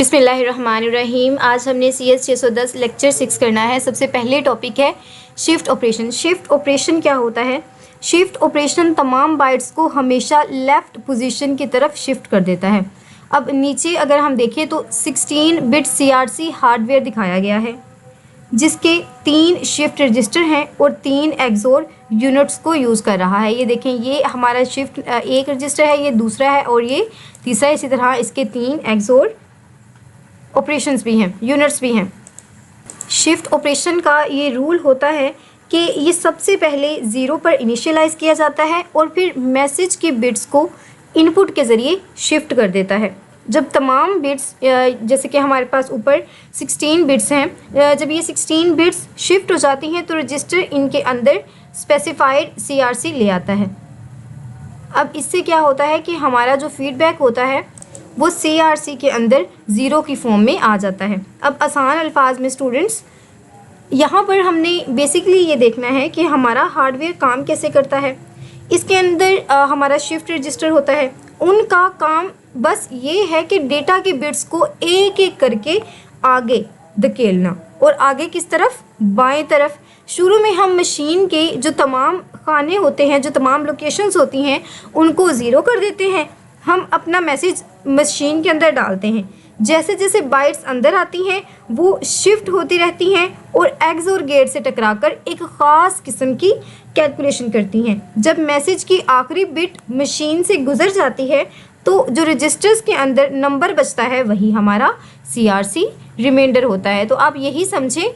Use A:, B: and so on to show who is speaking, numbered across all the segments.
A: बिस्मिल्लाहिर्रहमानिर्रहीम। आज हमने CS 610 लेक्चर 6 करना है। सबसे पहले टॉपिक है शिफ्ट ऑपरेशन। शिफ्ट ऑपरेशन क्या होता है? शिफ्ट ऑपरेशन तमाम बाइट्स को हमेशा लेफ़्ट पोजीशन की तरफ शिफ्ट कर देता है। अब नीचे अगर हम देखें तो 16 बिट CRC हार्डवेयर दिखाया गया है जिसके 3 शिफ्ट रजिस्टर हैं और 3 एक्सोर यूनिट्स को यूज़ कर रहा है। ये देखें, ये हमारा शिफ्ट एक रजिस्टर है, ये दूसरा है और ये तीसरा। इसी तरह इसके 3 एक्सोर ऑपरेशंस भी हैं, यूनिट्स भी हैं। शिफ्ट ऑपरेशन का ये रूल होता है कि ये सबसे पहले 0 पर इनिशियलाइज़ किया जाता है और फिर मैसेज के बिट्स को इनपुट के ज़रिए शिफ्ट कर देता है। जब तमाम बिट्स, जैसे कि हमारे पास ऊपर 16 बिट्स हैं, जब ये 16 बिट्स शिफ्ट हो जाती हैं तो रजिस्टर इनके अंदर स्पेसिफाइड CRC ले आता है। अब इससे क्या होता है कि हमारा जो फीडबैक होता है वो CRC के अंदर 0 की फॉर्म में आ जाता है। अब आसान अल्फाज में स्टूडेंट्स, यहाँ पर हमने बेसिकली ये देखना है कि हमारा हार्डवेयर काम कैसे करता है। इसके अंदर हमारा शिफ्ट रजिस्टर होता है, उनका काम बस ये है कि डेटा के बिट्स को एक एक करके आगे धकेलना। और आगे किस तरफ? बाएं तरफ। शुरू में हम मशीन के जो तमाम खाने होते हैं, जो तमाम लोकेशंस होती हैं, उनको 0 कर देते हैं। हम अपना मैसेज मशीन के अंदर डालते हैं। जैसे जैसे बाइट्स अंदर आती हैं वो शिफ्ट होती रहती हैं और एक्सोर गेट से टकराकर एक ख़ास किस्म की कैलकुलेशन करती हैं। जब मैसेज की आखिरी बिट मशीन से गुजर जाती है तो जो रजिस्टर्स के अंदर नंबर बचता है वही हमारा CRC रिमाइंडर होता है। तो आप यही समझें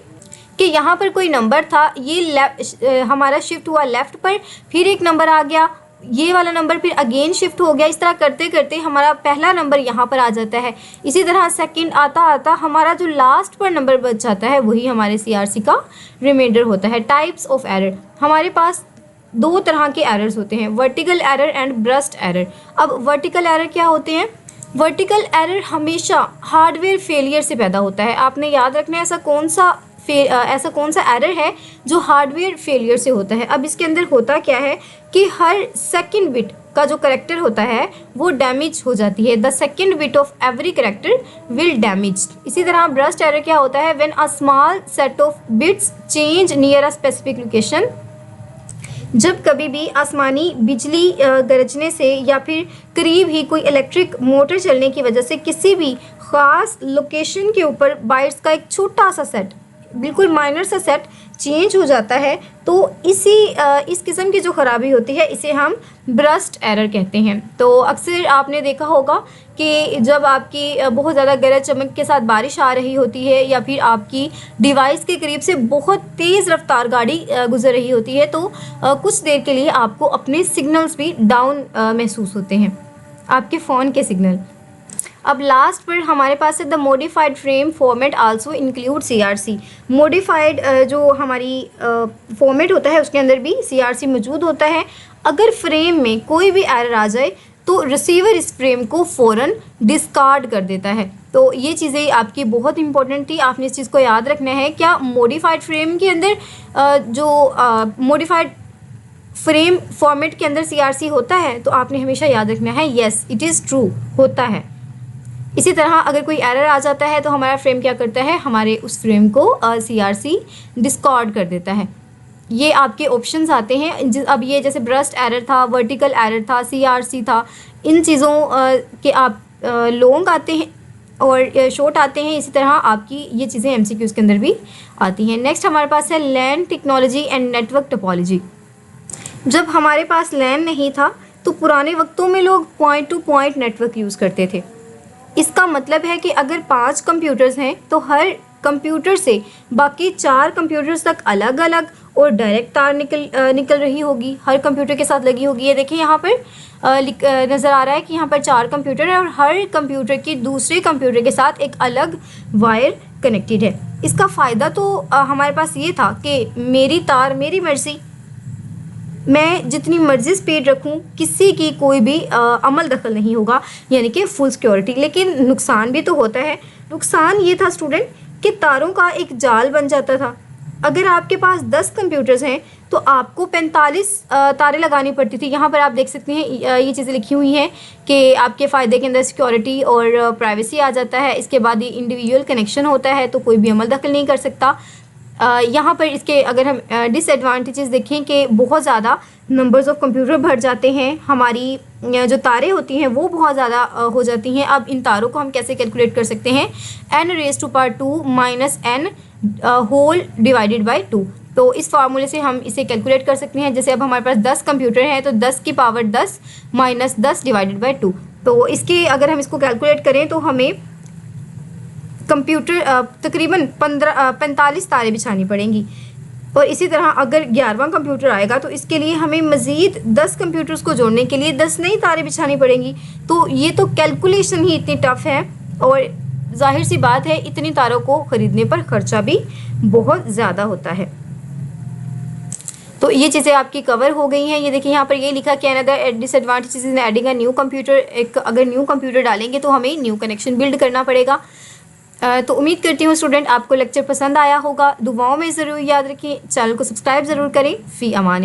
A: कि यहाँ पर कोई नंबर था, ये हमारा शिफ्ट हुआ लेफ़्ट पर, फिर एक नंबर आ गया, ये वाला नंबर फिर अगेन शिफ्ट हो गया। इस तरह करते करते हमारा पहला नंबर यहाँ पर आ जाता है। इसी तरह सेकंड आता आता हमारा जो लास्ट पर नंबर बच जाता है वही हमारे CRC का रिमाइंडर होता है। टाइप्स ऑफ एरर, हमारे पास 2 तरह के एरर्स होते हैं, vertical error and burst error. अब वर्टिकल एरर क्या होते हैं? वर्टिकल एरर हमेशा हार्डवेयर फेलियर से पैदा होता है। आपने याद रखना है ऐसा कौन सा एरर है जो हार्डवेयर फेलियर से होता है। अब इसके अंदर होता क्या है कि हर सेकंड बिट का जो करेक्टर होता है वो डैमेज हो जाती है। The second bit of every character will damage. इसी तरह ब्रस्ट एरर क्या होता है? When a small set of bits change near a specific location. जब कभी भी आसमानी बिजली गरजने से या फिर करीब ही कोई इलेक्ट्रिक मोटर चलने की वजह से किसी भी ख़ास लोकेशन के ऊपर बाइट्स का एक छोटा सा सेट, बिल्कुल माइनर सा सेट चेंज हो जाता है तो इस किस्म की जो ख़राबी होती है इसे हम ब्रस्ट एरर कहते हैं। तो अक्सर आपने देखा होगा कि जब आपकी बहुत ज़्यादा गरज चमक के साथ बारिश आ रही होती है या फिर आपकी डिवाइस के करीब से बहुत तेज़ रफ्तार गाड़ी गुजर रही होती है तो कुछ देर के लिए आपको अपने सिग्नल्स भी डाउन महसूस होते हैं, आपके फ़ोन के सिग्नल। अब लास्ट पर हमारे पास है the modified frame format also include CRC। Modified जो हमारी फॉर्मेट होता है उसके अंदर भी CRC मौजूद होता है। अगर फ्रेम में कोई भी एरर आ जाए तो रिसीवर इस फ्रेम को फ़ौरन डिस्कार्ड कर देता है। तो ये चीज़ें आपकी बहुत इंपॉर्टेंट थी, आपने इस चीज़ को याद रखना है। क्या मॉडिफाइड फ्रेम के अंदर जो मॉडिफाइड फ्रेम फॉर्मेट के अंदर CRC होता है? तो आपने हमेशा याद रखना है येस इट इज़ ट्रू, होता है। इसी तरह अगर कोई एरर आ जाता है तो हमारा फ्रेम क्या करता है? हमारे उस फ्रेम को CRC डिस्कार्ड कर देता है। ये आपके ऑप्शंस आते हैं। अब ये जैसे ब्रस्ट एरर था, वर्टिकल एरर था, CRC था, इन चीज़ों के आप लॉन्ग आते हैं और शॉर्ट आते हैं। इसी तरह आपकी ये चीज़ें MCQs के अंदर भी आती हैं। नेक्स्ट हमारे पास है लैन टेक्नोलॉजी एंड नेटवर्क टोपोलॉजी। जब हमारे पास लैन नहीं था तो पुराने वक्तों में लोग point two point network use करते थे। इसका मतलब है कि अगर 5 कंप्यूटर्स हैं तो हर कंप्यूटर से बाकी 4 कंप्यूटर्स तक अलग अलग और डायरेक्ट तार निकल रही होगी, हर कंप्यूटर के साथ लगी होगी। ये देखिए यहाँ पर नज़र आ रहा है कि यहाँ पर 4 कंप्यूटर है और हर कंप्यूटर की दूसरे कंप्यूटर के साथ एक अलग वायर कनेक्टेड है। इसका फ़ायदा तो हमारे पास ये था कि मेरी तार मेरी मर्ज़ी, मैं जितनी मर्जी स्पीड रखूं किसी की कोई भी अमल दखल नहीं होगा, यानी कि फुल सिक्योरिटी। लेकिन नुकसान भी तो होता है। नुकसान ये था स्टूडेंट कि तारों का एक जाल बन जाता था। अगर आपके पास 10 कंप्यूटर्स हैं तो आपको 45 तारें लगानी पड़ती थी। यहाँ पर आप देख सकते हैं ये चीज़ें लिखी हुई हैं कि आपके फ़ायदे के अंदर सिक्योरिटी और प्राइवेसी आ जाता है। इसके बाद ये इंडिविजुअल कनेक्शन होता है, तो कोई भी अमल दखल नहीं कर सकता। यहाँ पर इसके अगर हम डिसएडवांटेजेस देखें कि बहुत ज़्यादा नंबर्स ऑफ़ कंप्यूटर बढ़ जाते हैं, हमारी जो तारें होती हैं वो बहुत ज़्यादा हो जाती हैं। अब इन तारों को हम कैसे कैलकुलेट कर सकते हैं, n⁻² minus n whole divided by 2। तो इस फार्मूले से हम इसे कैलकुलेट कर सकते हैं। जैसे अब हमारे पास 10 कंप्यूटर हैं तो 10 की पावर 10 माइनस 10 डिवाइडेड बाई 2। तो इसके अगर हम इसको कैलकुलेट करें तो हमें कंप्यूटर तकरीबन 45 तारें बिछानी पड़ेंगी। और इसी तरह अगर 11वां कंप्यूटर आएगा तो इसके लिए हमें मज़ीद 10 कंप्यूटर्स को जोड़ने के लिए 10 नई तारें बिछानी पड़ेंगी। तो ये तो कैलकुलेशन ही इतनी टफ़ है और जाहिर सी बात है इतनी तारों को ख़रीदने पर ख़र्चा भी बहुत ज़्यादा होता है। तो ये चीज़ें आपकी कवर हो गई हैं। ये देखिए यहाँ पर ये लिखा कि another disadvantage in adding a new computer. एक अगर न्यू कंप्यूटर डालेंगे तो हमें न्यू कनेक्शन बिल्ड करना पड़ेगा। तो उम्मीद करती हूँ स्टूडेंट आपको लेक्चर पसंद आया होगा। दुआओं में ज़रूर याद रखें, चैनल को सब्सक्राइब ज़रूर करें। फ़ी अमान।